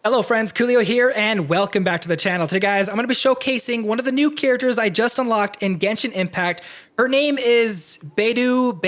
Hello friends, Koolio here, and welcome back to the channel. Today guys, I'm going to be showcasing one of the new characters I just unlocked in Genshin Impact. Her name is Beidou.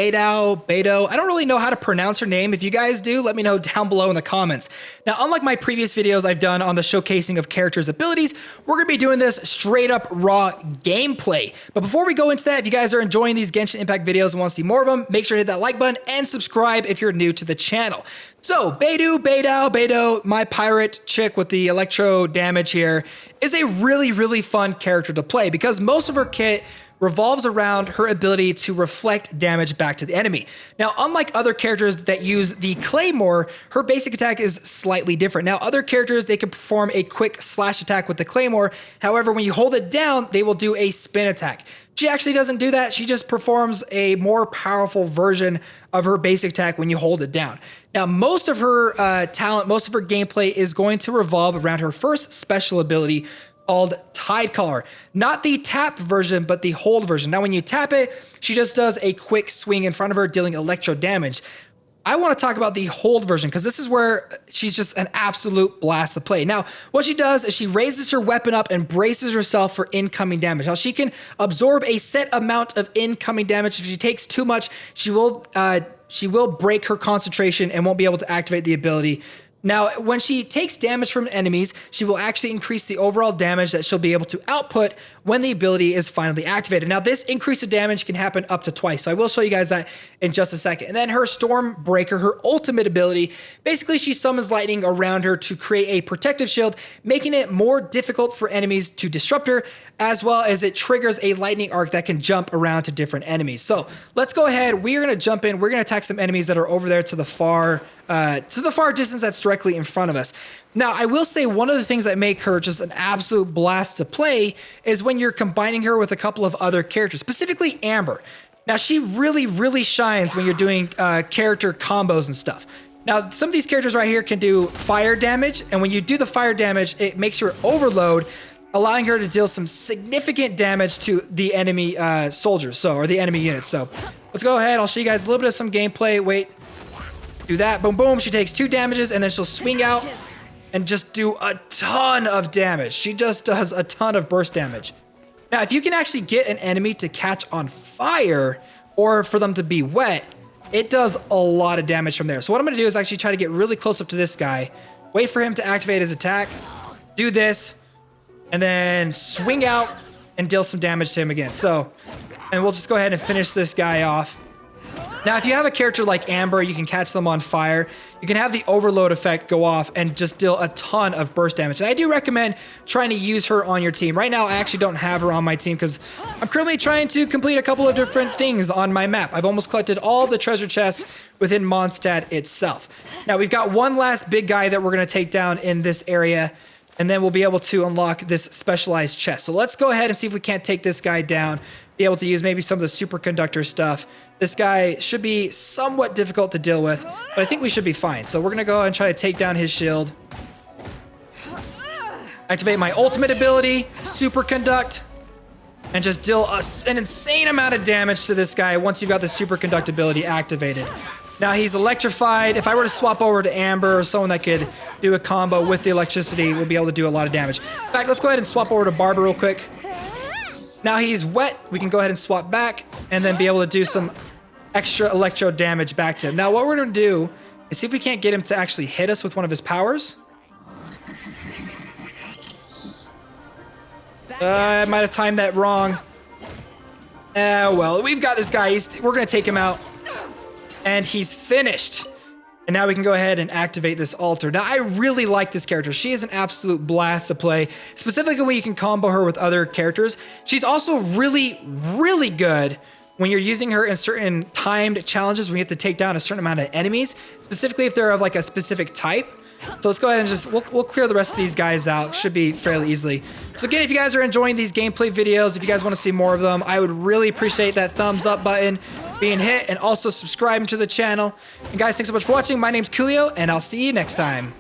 I don't really know how to pronounce her name. If you guys do, let me know down below in the comments. Now, unlike my previous videos I've done on the showcasing of characters' abilities, we're going to be doing this straight up raw gameplay. But before we go into that, if you guys are enjoying these Genshin Impact videos and want to see more of them, make sure to hit that like button and subscribe if you're new to the channel. So, Beidou, my pirate chick with the electro damage here, is a really fun character to play because most of her kit revolves around her ability to reflect damage back to the enemy. Now, unlike other characters that use the Claymore, her basic attack is slightly different. Now, other characters, they can perform a quick slash attack with the Claymore. However, when you hold it down, they will do a spin attack. She actually doesn't do that. She just performs a more powerful version of her basic attack when you hold it down. Now, most of her talent, most of her gameplay is going to revolve around her first special ability called Tide Collar. Not the tap version, but the hold version. Now, when you tap it, she just does a quick swing in front of her, dealing electro damage. I want to talk about the hold version because this is where she's just an absolute blast to play. Now, what she does is she raises her weapon up and braces herself for incoming damage. Now, she can absorb a set amount of incoming damage. If she takes too much, she will break her concentration and won't be able to activate the ability. Now, when she takes damage from enemies, she will actually increase the overall damage that she'll be able to output when the ability is finally activated. Now, this increase of damage can happen up to twice, so I will show you guys that in just a second. And then her Storm Breaker, her ultimate ability, basically she summons lightning around her to create a protective shield, making it more difficult for enemies to disrupt her, as well as it triggers a lightning arc that can jump around to different enemies. So let's go ahead. We're going to jump in. We're going to attack some enemies that are over there to the far distance that's directly in front of us. Now, I will say one of the things that make her just an absolute blast to play is when you're combining her with a couple of other characters, specifically Amber. Now, she really shines when you're doing character combos and stuff. Now, some of these characters right here can do fire damage, and when you do the fire damage, it makes her overload, allowing her to deal some significant damage to the enemy soldiers, or the enemy units. So let's go ahead. I'll show you guys a little bit of some gameplay. Wait. Do that, boom, boom. She takes 2 damages, and then she'll swing out and just do a ton of damage. She just does a ton of burst damage. Now, if you can actually get an enemy to catch on fire or for them to be wet, it does a lot of damage from there. So what I'm going to do is actually try to get really close up to this guy, wait for him to activate his attack, do this, and then swing out and deal some damage to him again. So, and we'll just go ahead and finish this guy off. Now, if you have a character like Amber, you can catch them on fire. You can have the overload effect go off and just deal a ton of burst damage. And I do recommend trying to use her on your team. Right now, I actually don't have her on my team because I'm currently trying to complete a couple of different things on my map. I've almost collected all the treasure chests within Mondstadt itself. Now, we've got one last big guy that we're going to take down in this area, and then we'll be able to unlock this specialized chest. So let's go ahead and see if we can't take this guy down, be able to use maybe some of the superconductor stuff. This guy should be somewhat difficult to deal with, but I think we should be fine. So we're going to go ahead and try to take down his shield. Activate my ultimate ability, superconduct, and just deal an insane amount of damage to this guy once you've got the superconduct ability activated. Now he's electrified. If I were to swap over to Amber or someone that could do a combo with the electricity, we'll be able to do a lot of damage. In fact, let's go ahead and swap over to Barber real quick. Now he's wet. We can go ahead and swap back and then be able to do some extra electro damage back to him. Now what we're going to do is see if we can't get him to actually hit us with one of his powers. I might have timed that wrong. Well, we've got this guy. We're going to take him out. And he's finished. And now we can go ahead and activate this altar. Now, I really like this character. She is an absolute blast to play, specifically when you can combo her with other characters. She's also really good when you're using her in certain timed challenges when you have to take down a certain amount of enemies, specifically if they're of like a specific type. So let's go ahead and just, we'll clear the rest of these guys out. Should be fairly easily. So again, if you guys are enjoying these gameplay videos, if you guys want to see more of them, I would really appreciate that thumbs up button being hit and also subscribing to the channel. And guys, thanks so much for watching. My name's Koolio, and I'll see you next time.